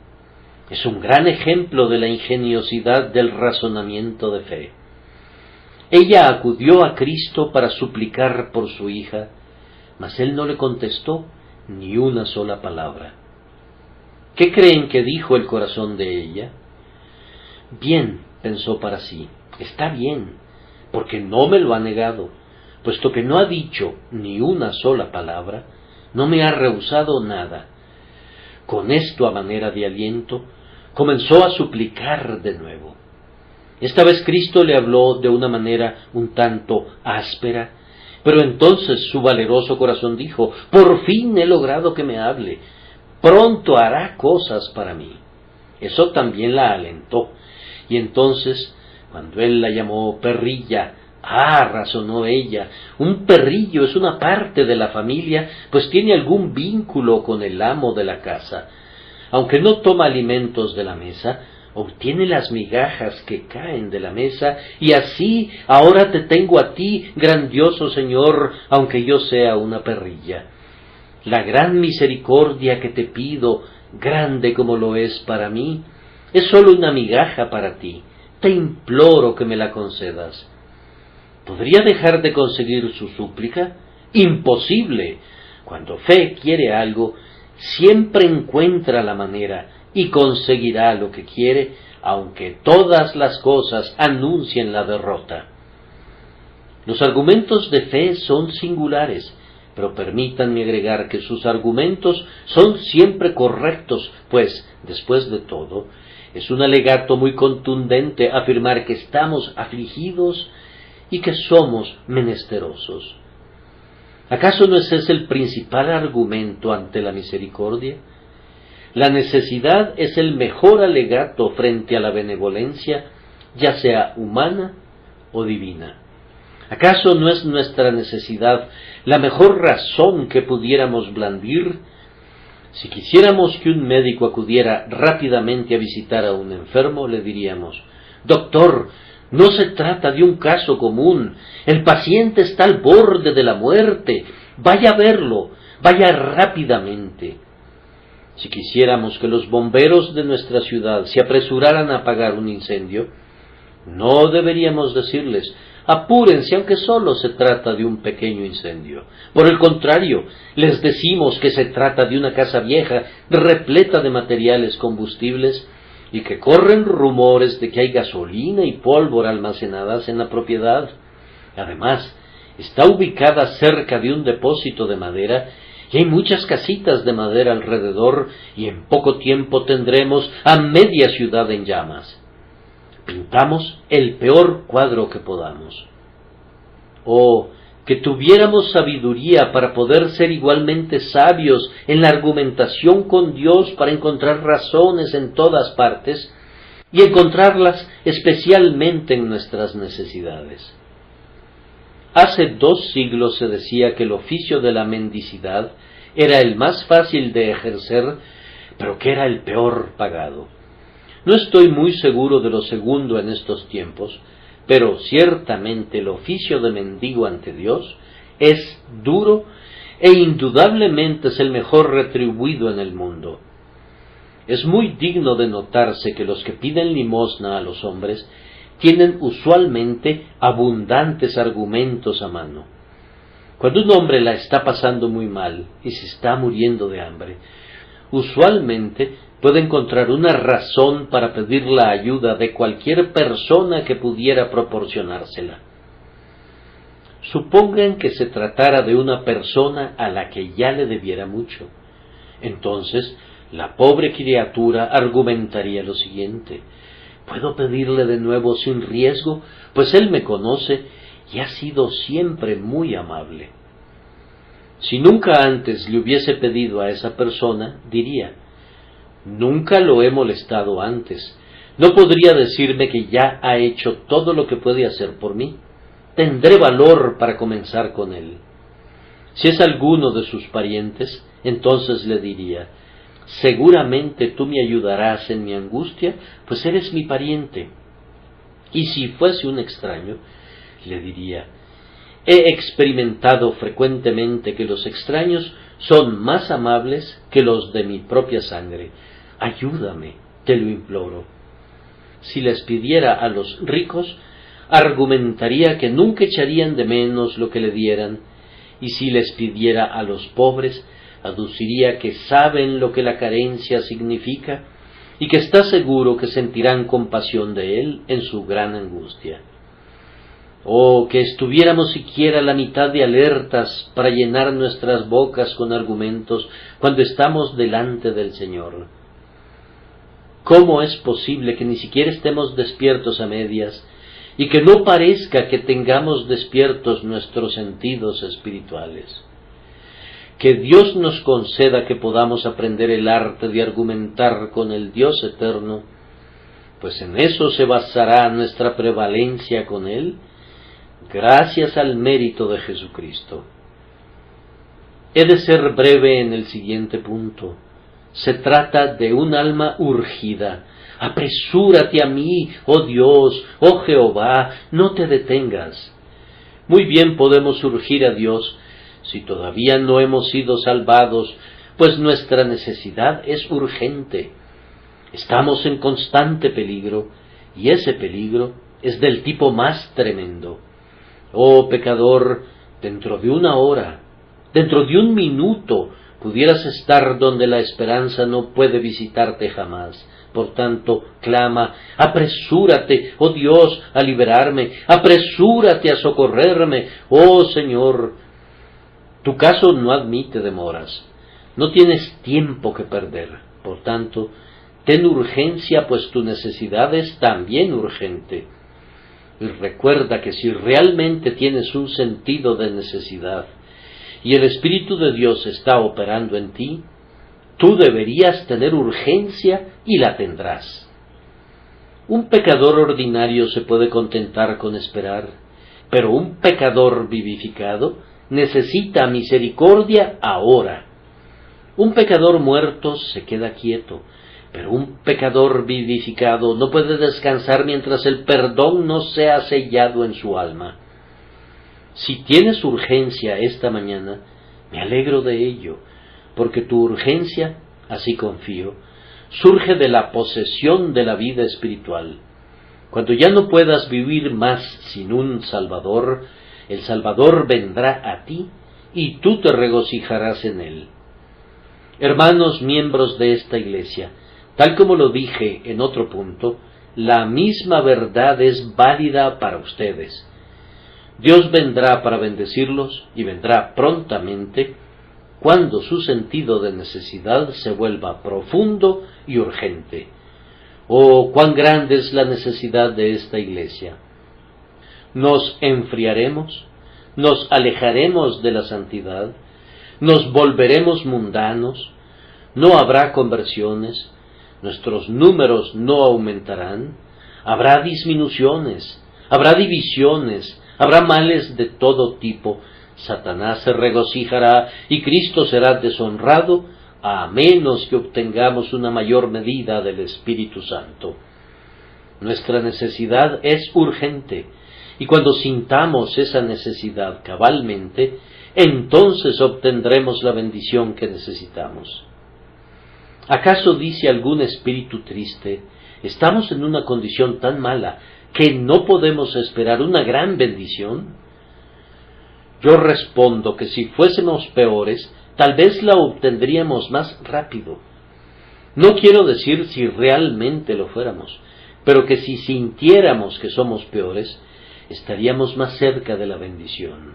Es un gran ejemplo de la ingeniosidad del razonamiento de fe. Ella acudió a Cristo para suplicar por su hija, mas Él no le contestó ni una sola palabra. ¿Qué creen que dijo el corazón de ella? Bien, pensó para sí, está bien, porque no me lo ha negado, puesto que no ha dicho ni una sola palabra, no me ha rehusado nada. Con esto a manera de aliento, comenzó a suplicar de nuevo. Esta vez Cristo le habló de una manera un tanto áspera, pero entonces su valeroso corazón dijo: por fin he logrado que me hable, pronto hará cosas para mí. Eso también la alentó, y entonces, cuando él la llamó perrilla, razonó ella, un perrillo es una parte de la familia, pues tiene algún vínculo con el amo de la casa. Aunque no toma alimentos de la mesa, obtiene las migajas que caen de la mesa, y así ahora te tengo a ti, grandioso Señor, aunque yo sea una perrilla. La gran misericordia que te pido, grande como lo es para mí, es sólo una migaja para ti. Te imploro que me la concedas. ¿Podría dejar de conseguir su súplica? Imposible. Cuando fe quiere algo, siempre encuentra la manera y conseguirá lo que quiere, aunque todas las cosas anuncien la derrota. Los argumentos de fe son singulares, pero permítanme agregar que sus argumentos son siempre correctos, pues, después de todo, es un alegato muy contundente afirmar que estamos afligidos y que somos menesterosos. ¿Acaso no es ese el principal argumento ante la misericordia? La necesidad es el mejor alegato frente a la benevolencia, ya sea humana o divina. ¿Acaso no es nuestra necesidad la mejor razón que pudiéramos blandir? Si quisiéramos que un médico acudiera rápidamente a visitar a un enfermo, le diríamos: doctor, no se trata de un caso común, el paciente está al borde de la muerte, vaya a verlo, vaya rápidamente. Si quisiéramos que los bomberos de nuestra ciudad se apresuraran a apagar un incendio, no deberíamos decirles: apúrense, aunque solo se trata de un pequeño incendio. Por el contrario, les decimos que se trata de una casa vieja, repleta de materiales combustibles, y que corren rumores de que hay gasolina y pólvora almacenadas en la propiedad. Además, está ubicada cerca de un depósito de madera, y hay muchas casitas de madera alrededor, y en poco tiempo tendremos a media ciudad en llamas. Pintamos el peor cuadro que podamos. Oh, que tuviéramos sabiduría para poder ser igualmente sabios en la argumentación con Dios, para encontrar razones en todas partes y encontrarlas especialmente en nuestras necesidades. Hace 2 siglos se decía que el oficio de la mendicidad era el más fácil de ejercer, pero que era el peor pagado. No estoy muy seguro de lo segundo en estos tiempos, pero ciertamente el oficio de mendigo ante Dios es duro e indudablemente es el mejor retribuido en el mundo. Es muy digno de notarse que los que piden limosna a los hombres tienen usualmente abundantes argumentos a mano. Cuando un hombre la está pasando muy mal y se está muriendo de hambre, usualmente puede encontrar una razón para pedir la ayuda de cualquier persona que pudiera proporcionársela. Supongan que se tratara de una persona a la que ya le debiera mucho. Entonces, la pobre criatura argumentaría lo siguiente: ¿puedo pedirle de nuevo sin riesgo? Pues él me conoce y ha sido siempre muy amable. Si nunca antes le hubiese pedido a esa persona, diría: nunca lo he molestado antes. No podría decirme que ya ha hecho todo lo que puede hacer por mí. Tendré valor para comenzar con él. Si es alguno de sus parientes, entonces le diría: seguramente tú me ayudarás en mi angustia, pues eres mi pariente. Y si fuese un extraño, le diría: he experimentado frecuentemente que los extraños son más amables que los de mi propia sangre. Ayúdame, te lo imploro. Si les pidiera a los ricos, argumentaría que nunca echarían de menos lo que le dieran, y si les pidiera a los pobres, aduciría que saben lo que la carencia significa y que está seguro que sentirán compasión de él en su gran angustia. Oh, que estuviéramos siquiera la mitad de alertas para llenar nuestras bocas con argumentos cuando estamos delante del Señor. ¿Cómo es posible que ni siquiera estemos despiertos a medias y que no parezca que tengamos despiertos nuestros sentidos espirituales? Que Dios nos conceda que podamos aprender el arte de argumentar con el Dios eterno, pues en eso se basará nuestra prevalencia con Él, gracias al mérito de Jesucristo. He de ser breve en el siguiente punto. Se trata de un alma urgida. Apresúrate a mí, oh Dios, oh Jehová, no te detengas. Muy bien podemos urgir a Dios si todavía no hemos sido salvados, pues nuestra necesidad es urgente. Estamos en constante peligro, y ese peligro es del tipo más tremendo. Oh pecador, dentro de 1 hora, dentro de 1 minuto, pudieras estar donde la esperanza no puede visitarte jamás. Por tanto, clama: apresúrate, oh Dios, a liberarme, apresúrate a socorrerme, oh Señor. Tu caso no admite demoras, no tienes tiempo que perder. Por tanto, ten urgencia, pues tu necesidad es también urgente. Y recuerda que si realmente tienes un sentido de necesidad y el Espíritu de Dios está operando en ti, tú deberías tener urgencia y la tendrás. Un pecador ordinario se puede contentar con esperar, pero un pecador vivificado necesita misericordia ahora. Un pecador muerto se queda quieto, pero un pecador vivificado no puede descansar mientras el perdón no sea sellado en su alma. Si tienes urgencia esta mañana, me alegro de ello, porque tu urgencia así confío, surge de la posesión de la vida espiritual. Cuando ya no puedas vivir más sin un Salvador, el Salvador vendrá a ti y tú te regocijarás en él. Hermanos miembros de esta iglesia, tal como lo dije en otro punto, la misma verdad es válida para ustedes. Dios vendrá para bendecirlos y vendrá prontamente cuando su sentido de necesidad se vuelva profundo y urgente. Oh, cuán grande es la necesidad de esta iglesia. ¿Nos enfriaremos? ¿Nos alejaremos de la santidad? ¿Nos volveremos mundanos? ¿No habrá conversiones? ¿Nuestros números no aumentarán? ¿Habrá disminuciones? ¿Habrá divisiones? ¿Habrá males de todo tipo? Satanás se regocijará y Cristo será deshonrado, a menos que obtengamos una mayor medida del Espíritu Santo. Nuestra necesidad es urgente, y cuando sintamos esa necesidad cabalmente, entonces obtendremos la bendición que necesitamos. ¿Acaso dice algún espíritu triste, estamos en una condición tan mala que no podemos esperar una gran bendición? Yo respondo que si fuésemos peores, tal vez la obtendríamos más rápido. No quiero decir si realmente lo fuéramos, pero que si sintiéramos que somos peores, estaríamos más cerca de la bendición.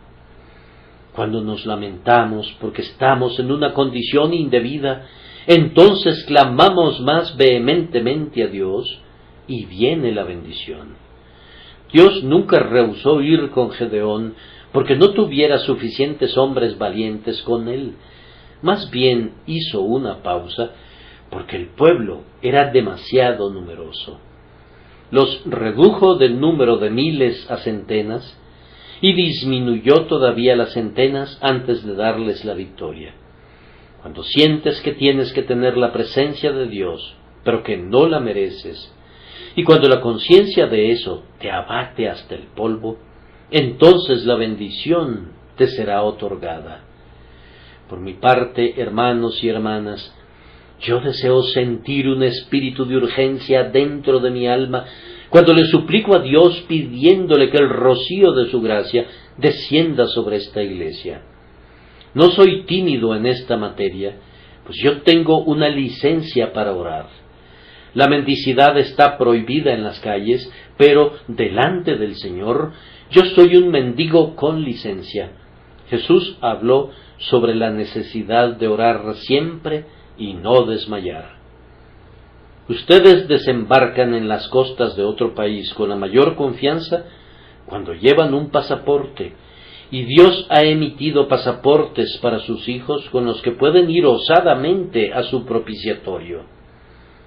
Cuando nos lamentamos porque estamos en una condición indebida, entonces clamamos más vehementemente a Dios y viene la bendición. Dios nunca rehusó ir con Gedeón porque no tuviera suficientes hombres valientes con él. Más bien hizo una pausa porque el pueblo era demasiado numeroso. Los redujo del número de miles a centenas y disminuyó todavía las centenas antes de darles la victoria. Cuando sientes que tienes que tener la presencia de Dios, pero que no la mereces, y cuando la conciencia de eso te abate hasta el polvo, entonces la bendición te será otorgada. Por mi parte, hermanos y hermanas, yo deseo sentir un espíritu de urgencia dentro de mi alma cuando le suplico a Dios pidiéndole que el rocío de su gracia descienda sobre esta iglesia. No soy tímido en esta materia, pues yo tengo una licencia para orar. La mendicidad está prohibida en las calles, pero delante del Señor yo soy un mendigo con licencia. Jesús habló sobre la necesidad de orar siempre y no desmayar. Ustedes desembarcan en las costas de otro país con la mayor confianza cuando llevan un pasaporte, y Dios ha emitido pasaportes para sus hijos con los que pueden ir osadamente a su propiciatorio.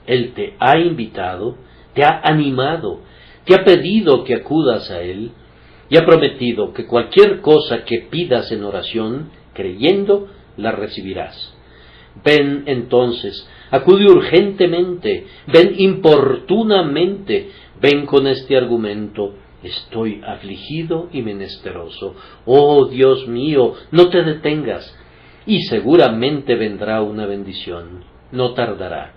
Él te ha invitado, te ha animado, te ha pedido que acudas a Él, y ha prometido que cualquier cosa que pidas en oración, creyendo, la recibirás. Ven entonces, acude urgentemente, ven importunamente, ven con este argumento: estoy afligido y menesteroso. Oh Dios mío, no te detengas, y seguramente vendrá una bendición. No tardará.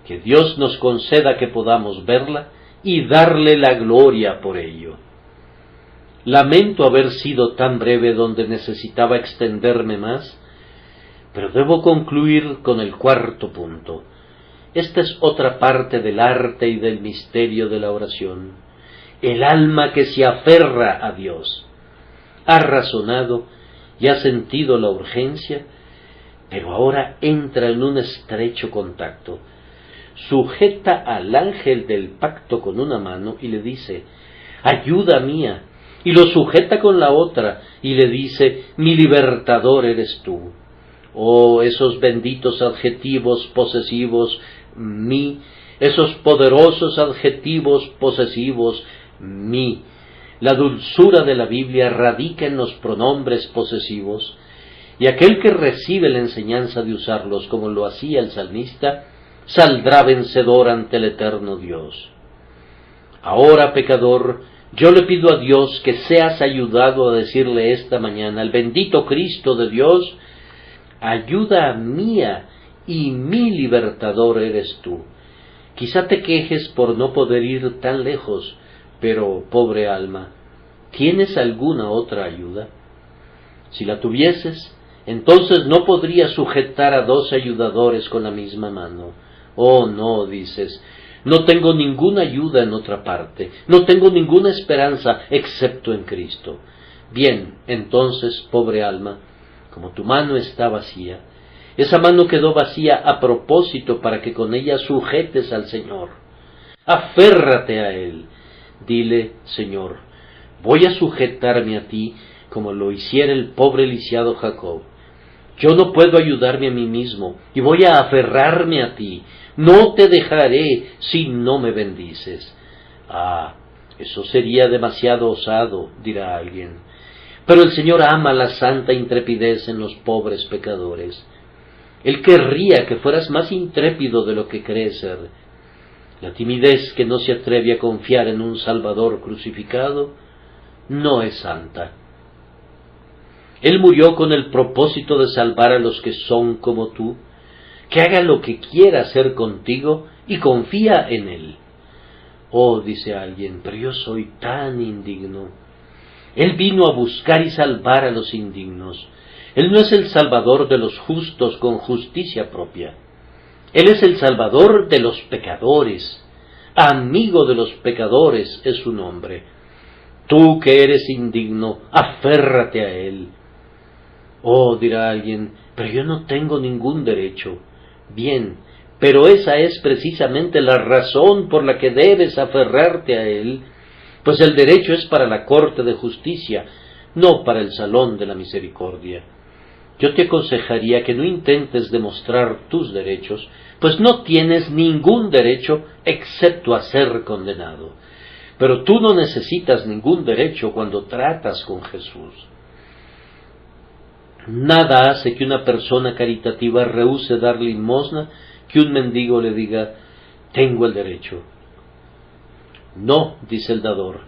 Que Dios nos conceda que podamos verla y darle la gloria por ello. Lamento haber sido tan breve donde necesitaba extenderme más, pero debo concluir con el cuarto punto. Esta es otra parte del arte y del misterio de la oración. El alma que se aferra a Dios. Ha razonado y ha sentido la urgencia, pero ahora entra en un estrecho contacto. Sujeta al ángel del pacto con una mano y le dice: ayuda mía, y lo sujeta con la otra y le dice: mi libertador eres tú. Oh, esos benditos adjetivos posesivos, mi, esos poderosos adjetivos posesivos, mi. La dulzura de la Biblia radica en los pronombres posesivos, y aquel que recibe la enseñanza de usarlos como lo hacía el salmista, saldrá vencedor ante el eterno Dios. Ahora, pecador, yo le pido a Dios que seas ayudado a decirle esta mañana al bendito Cristo de Dios: ayuda mía y mi libertador eres tú. Quizá te quejes por no poder ir tan lejos, pero, pobre alma, ¿tienes alguna otra ayuda? Si la tuvieses, entonces no podrías sujetar a 12 ayudadores con la misma mano. Oh, no, dices, no tengo ninguna ayuda en otra parte, no tengo ninguna esperanza excepto en Cristo. Bien, entonces, pobre alma, como tu mano está vacía, esa mano quedó vacía a propósito para que con ella sujetes al Señor. Aférrate a Él. Dile, Señor, voy a sujetarme a ti como lo hiciera el pobre lisiado Jacob. Yo no puedo ayudarme a mí mismo y voy a aferrarme a ti. No te dejaré si no me bendices. Ah, eso sería demasiado osado, dirá alguien. Pero el Señor ama la santa intrepidez en los pobres pecadores. Él querría que fueras más intrépido de lo que crees ser. La timidez que no se atreve a confiar en un Salvador crucificado no es santa. Él murió con el propósito de salvar a los que son como tú, que haga lo que quiera hacer contigo y confía en Él. Oh, dice alguien, pero yo soy tan indigno. Él vino a buscar y salvar a los indignos. Él no es el Salvador de los justos con justicia propia. Él es el Salvador de los pecadores. Amigo de los pecadores es su nombre. Tú que eres indigno, aférrate a Él. Oh, dirá alguien, pero yo no tengo ningún derecho. Bien, pero esa es precisamente la razón por la que debes aferrarte a Él, pues el derecho es para la corte de justicia, no para el salón de la misericordia. Yo te aconsejaría que no intentes demostrar tus derechos, pues no tienes ningún derecho excepto a ser condenado. Pero tú no necesitas ningún derecho cuando tratas con Jesús. Nada hace que una persona caritativa rehúse dar limosna que un mendigo le diga, tengo el derecho. No, dice el dador,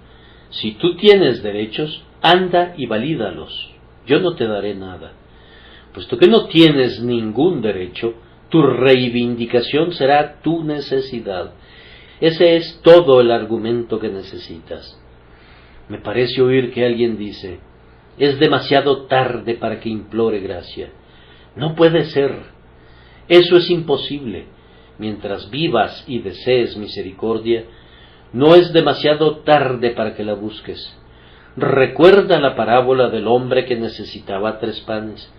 si tú tienes derechos, anda y valídalos. Yo no te daré nada. Puesto que no tienes ningún derecho, tu reivindicación será tu necesidad. Ese es todo el argumento que necesitas. Me parece oír que alguien dice, es demasiado tarde para que implore gracia. No puede ser. Eso es imposible. Mientras vivas y desees misericordia, no es demasiado tarde para que la busques. Recuerda la parábola del hombre que necesitaba 3 panes.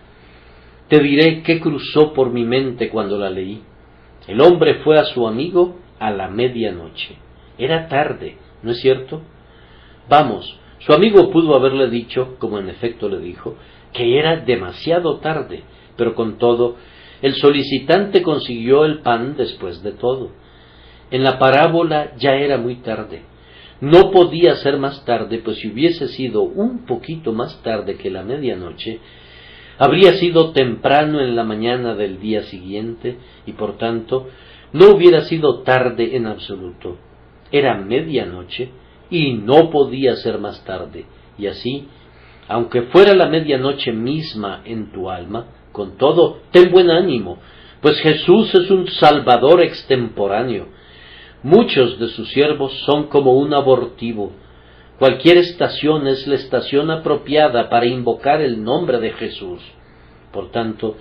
Te diré qué cruzó por mi mente cuando la leí. El hombre fue a su amigo a la medianoche. Era tarde, ¿no es cierto? Vamos, su amigo pudo haberle dicho, como en efecto le dijo, que era demasiado tarde, pero con todo, el solicitante consiguió el pan después de todo. En la parábola ya era muy tarde. No podía ser más tarde, pues si hubiese sido un poquito más tarde que la medianoche, habría sido temprano en la mañana del día siguiente y por tanto no hubiera sido tarde en absoluto. Era medianoche y no podía ser más tarde. Y así, aunque fuera la medianoche misma en tu alma, con todo, ten buen ánimo, pues Jesús es un Salvador extemporáneo. Muchos de sus siervos son como un abortivo. Cualquier estación es la estación apropiada para invocar el nombre de Jesús. Por tanto,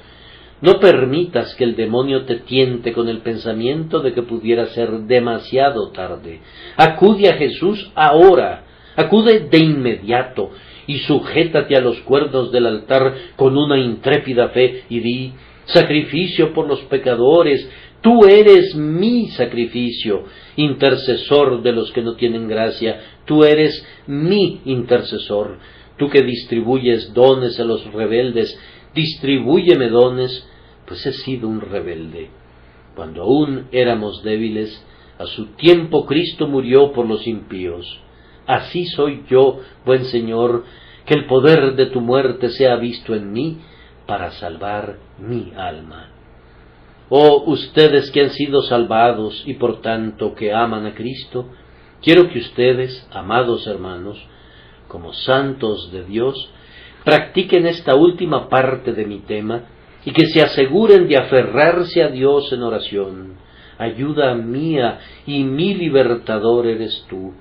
no permitas que el demonio te tiente con el pensamiento de que pudiera ser demasiado tarde. Acude a Jesús ahora, acude de inmediato y sujétate a los cuernos del altar con una intrépida fe y di, sacrificio por los pecadores, tú eres mi sacrificio, intercesor de los que no tienen gracia, tú eres mi intercesor, tú que distribuyes dones a los rebeldes, distribúyeme dones, pues he sido un rebelde. Cuando aún éramos débiles, a su tiempo Cristo murió por los impíos. Así soy yo, buen Señor, que el poder de tu muerte sea visto en mí para salvar mi alma. Oh, ustedes que han sido salvados y por tanto que aman a Cristo, quiero que ustedes, amados hermanos, como santos de Dios, practiquen esta última parte de mi tema y que se aseguren de aferrarse a Dios en oración. Ayuda mía y mi libertador eres tú.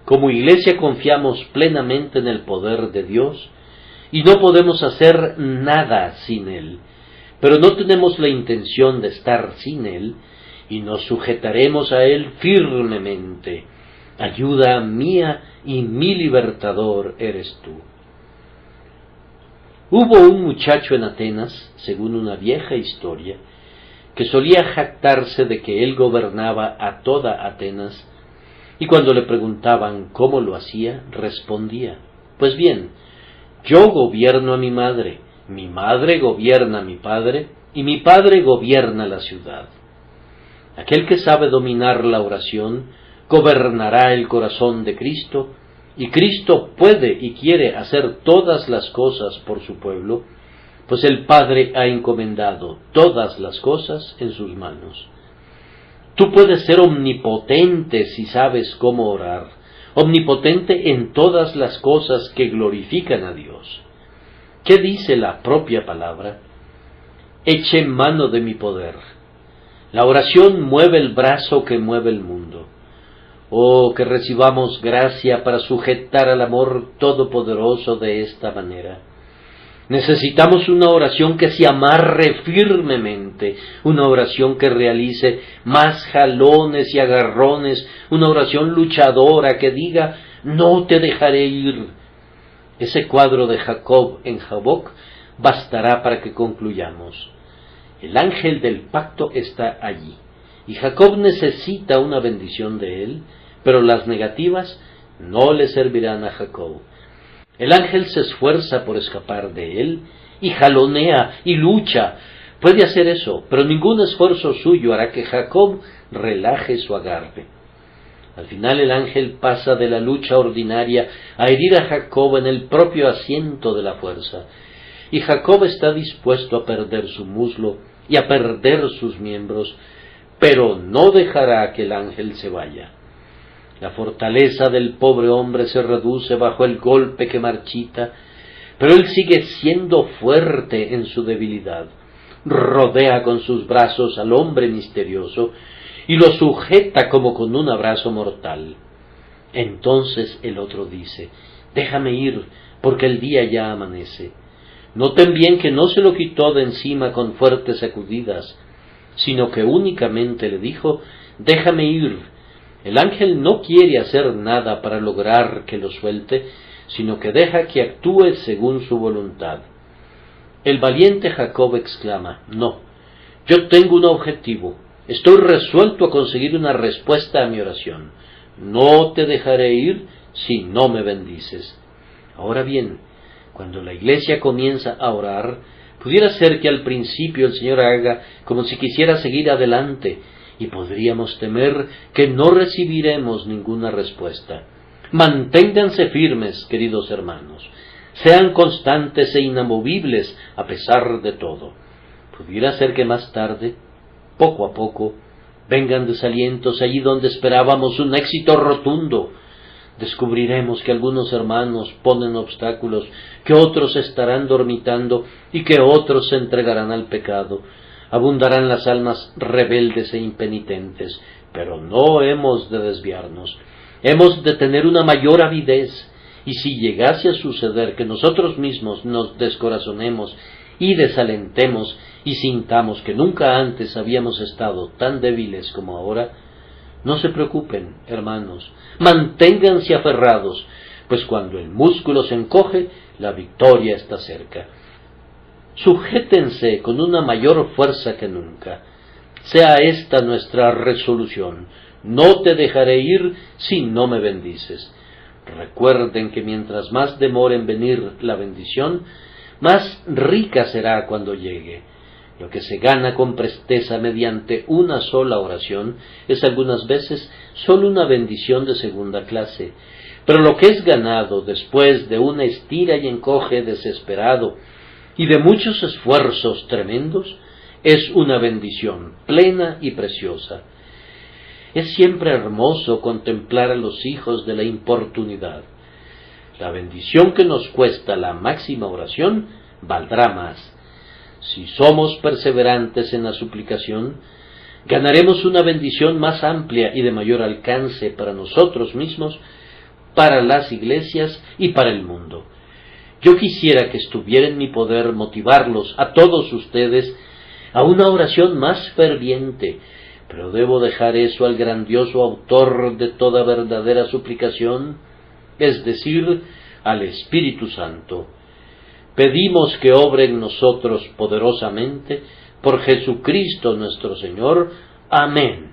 Como Iglesia confiamos plenamente en el poder de Dios y no podemos hacer nada sin Él, pero no tenemos la intención de estar sin Él y nos sujetaremos a Él firmemente. Ayuda mía y mi libertador eres tú. Hubo un muchacho en Atenas, según una vieja historia, que solía jactarse de que él gobernaba a toda Atenas, y cuando le preguntaban cómo lo hacía, respondía: pues bien, yo gobierno a mi madre gobierna a mi padre, y mi padre gobierna la ciudad. Aquel que sabe dominar la oración, gobernará el corazón de Cristo, y Cristo puede y quiere hacer todas las cosas por su pueblo, pues el Padre ha encomendado todas las cosas en sus manos. Tú puedes ser omnipotente si sabes cómo orar, omnipotente en todas las cosas que glorifican a Dios. ¿Qué dice la propia palabra? Eche mano de mi poder. La oración mueve el brazo que mueve el mundo. Oh, que recibamos gracia para sujetar al amor todopoderoso de esta manera. Necesitamos una oración que se amarre firmemente, una oración que realice más jalones y agarrones, una oración luchadora que diga: no te dejaré ir. Ese cuadro de Jacob en Jaboc bastará para que concluyamos. El ángel del pacto está allí, y Jacob necesita una bendición de él, pero las negativas no le servirán a Jacob. El ángel se esfuerza por escapar de él, y jalonea y lucha. Puede hacer eso, pero ningún esfuerzo suyo hará que Jacob relaje su agarre. Al final el ángel pasa de la lucha ordinaria a herir a Jacob en el propio asiento de la fuerza, y Jacob está dispuesto a perder su muslo y a perder sus miembros, pero no dejará que el ángel se vaya. La fortaleza del pobre hombre se reduce bajo el golpe que marchita, pero él sigue siendo fuerte en su debilidad. Rodea con sus brazos al hombre misterioso y lo sujeta como con un abrazo mortal. Entonces el otro dice: déjame ir, porque el día ya amanece. Noten bien que no se lo quitó de encima con fuertes sacudidas, sino que únicamente le dijo: déjame ir. El ángel no quiere hacer nada para lograr que lo suelte, sino que deja que actúe según su voluntad. El valiente Jacob exclama: no, yo tengo un objetivo, estoy resuelto a conseguir una respuesta a mi oración. No te dejaré ir si no me bendices. Ahora bien, cuando la Iglesia comienza a orar, pudiera ser que al principio el Señor haga como si quisiera seguir adelante, y podríamos temer que no recibiremos ninguna respuesta. Manténganse firmes, queridos hermanos. Sean constantes e inamovibles a pesar de todo. Pudiera ser que más tarde, poco a poco, vengan desalientos allí donde esperábamos un éxito rotundo. Descubriremos que algunos hermanos ponen obstáculos, que otros estarán dormitando y que otros se entregarán al pecado. Abundarán las almas rebeldes e impenitentes, pero no hemos de desviarnos. Hemos de tener una mayor avidez, y si llegase a suceder que nosotros mismos nos descorazonemos y desalentemos y sintamos que nunca antes habíamos estado tan débiles como ahora, no se preocupen, hermanos, manténganse aferrados, pues cuando el músculo se encoge, la victoria está cerca. Sujétense con una mayor fuerza que nunca. Sea esta nuestra resolución: no te dejaré ir si no me bendices. Recuerden que mientras más demore en venir la bendición, más rica será cuando llegue. Lo que se gana con presteza mediante una sola oración es algunas veces solo una bendición de segunda clase, pero lo que es ganado después de una estira y encoge desesperado y de muchos esfuerzos tremendos es una bendición plena y preciosa. Es siempre hermoso contemplar a los hijos de la importunidad. La bendición que nos cuesta la máxima oración valdrá más. Si somos perseverantes en la suplicación, ganaremos una bendición más amplia y de mayor alcance para nosotros mismos, para las iglesias y para el mundo. Yo quisiera que estuviera en mi poder motivarlos a todos ustedes a una oración más ferviente, pero debo dejar eso al grandioso autor de toda verdadera suplicación, es decir, al Espíritu Santo. Pedimos que obre en nosotros poderosamente por Jesucristo nuestro Señor. Amén.